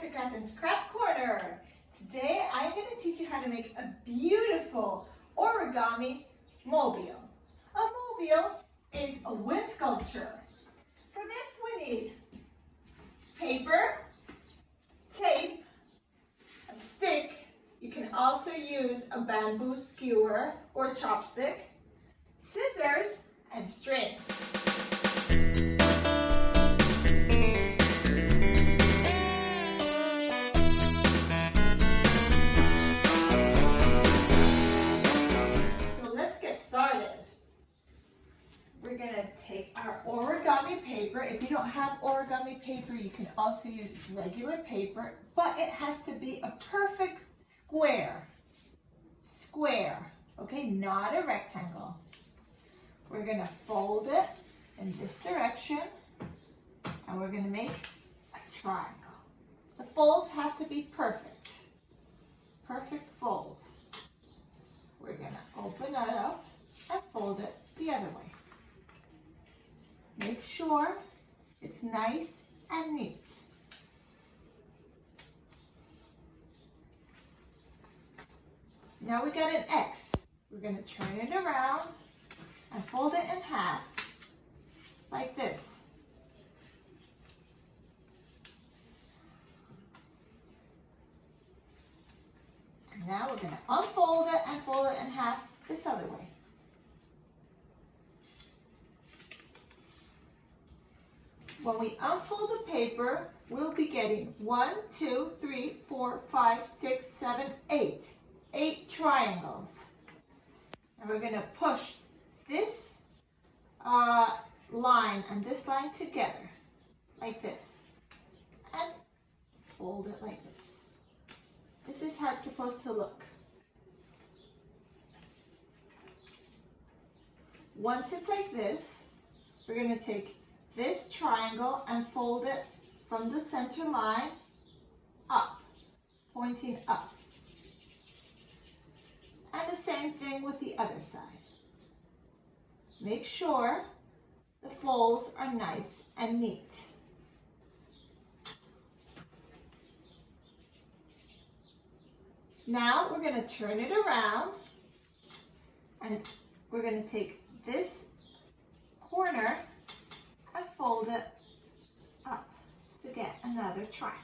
to Katherine's Craft Corner. Today I'm going to teach you how to make a beautiful origami mobile. A mobile is a wood sculpture. For this we need paper, tape, a stick. You can also use a bamboo skewer or chopstick, scissors, and string. We're going to take our origami paper. If you don't have origami paper, you can also use regular paper, but it has to be a perfect square. Square, okay, not a rectangle. We're going to fold it in this direction, and we're going to make a triangle. The folds have to be perfect. Perfect folds. We're going to open it up and fold it the other way. Make sure it's nice and neat. Now we got an X. We're going to turn it around and fold it in half, like this. And now we're going to unfold it and fold it in half this other way. When we unfold the paper, we'll be getting 1, 2, 3, 4, 5, 6, 7, 8. 8 triangles. And we're going to push this line and this line together, like this. And fold it like this. This is how it's supposed to look. Once it's like this, we're going to take this triangle and fold it from the center line up, pointing up. And the same thing with the other side. Make sure the folds are nice and neat. Now we're going to turn it around and we're going to take this corner and fold it up to get another triangle.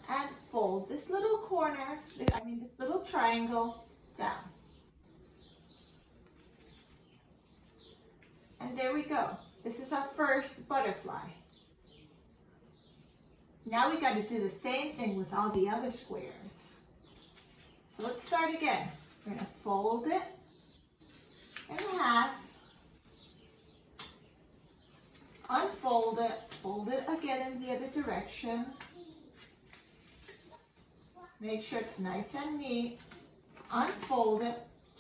And fold this little corner, this little triangle down. And there we go. This is our first butterfly. Now we got to do the same thing with all the other squares. So let's start again. We're going to fold it in half, unfold it, fold it again in the other direction. Make sure it's nice and neat. Unfold it,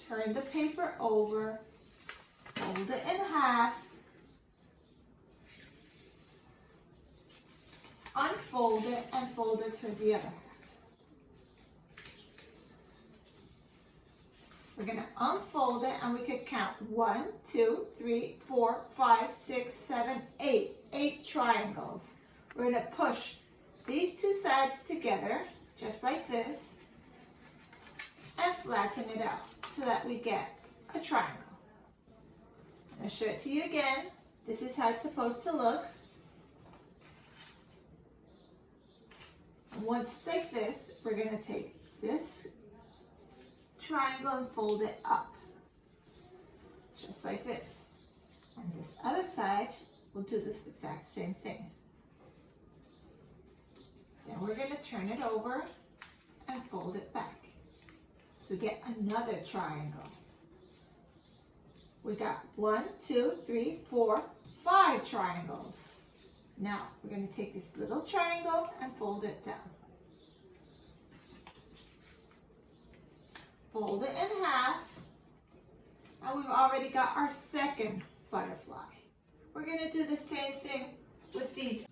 turn the paper over, fold it in half, unfold it and fold it to the other half. We're going to unfold it and we could count 1, 2, 3, 4, 5, 6, 7, 8. 8 triangles. We're going to push these two sides together, just like this, and flatten it out so that we get a triangle. I'll show it to you again. This is how it's supposed to look. And once it's like this, we're going to take this triangle and fold it up, just like this. And this other side, we'll do this exact same thing. Then we're going to turn it over and fold it back. So we get another triangle. We got 1, 2, 3, 4, 5 triangles. Now we're going to take this little triangle and fold it down. Fold it in half, and we've already got our second butterfly. We're going to do the same thing with these.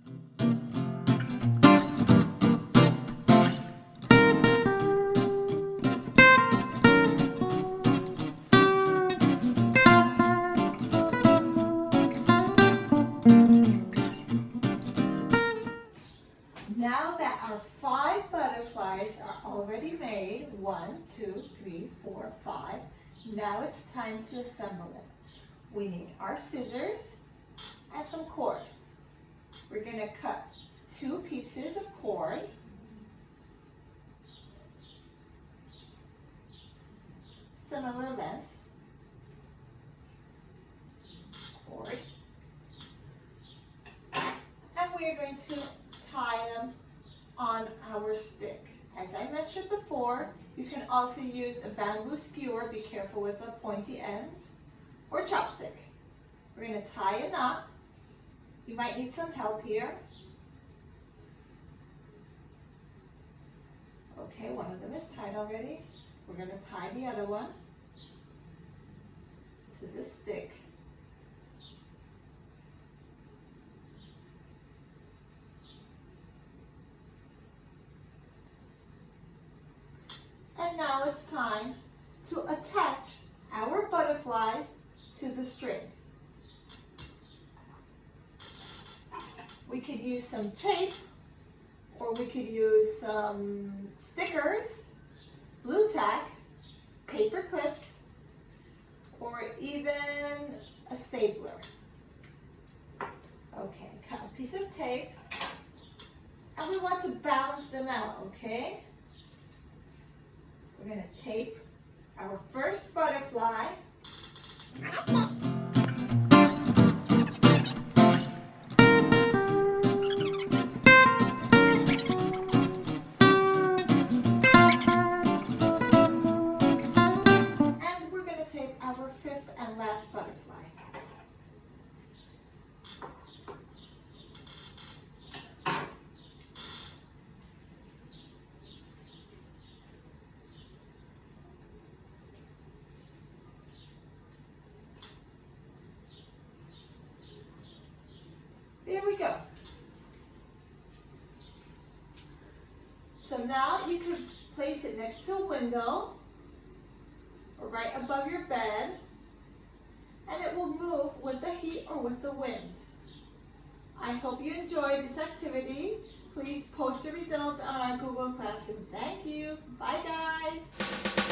2, 3, 4, 5. Now it's time to assemble it. We need our scissors and some cord. We're going to cut 2 pieces of cord. Similar length. Cord. And we are going to tie them on our stick. As I mentioned before, you can also use a bamboo skewer, be careful with the pointy ends, or chopstick. We're going to tie a knot. You might need some help here. Okay, one of them is tied already. We're going to tie the other one to the stick. And now it's time to attach our butterflies to the string. We could use some tape, or we could use some stickers, blue tack, paper clips, or even a stapler. Okay, cut a piece of tape, and we want to balance them out, okay? We're going to tape our first butterfly. And we're going to tape our 5th and last butterfly. There we go. So now you can place it next to a window or right above your bed, and it will move with the heat or with the wind. I hope you enjoyed this activity. Please post your results on our Google Classroom. Thank you. Bye, guys.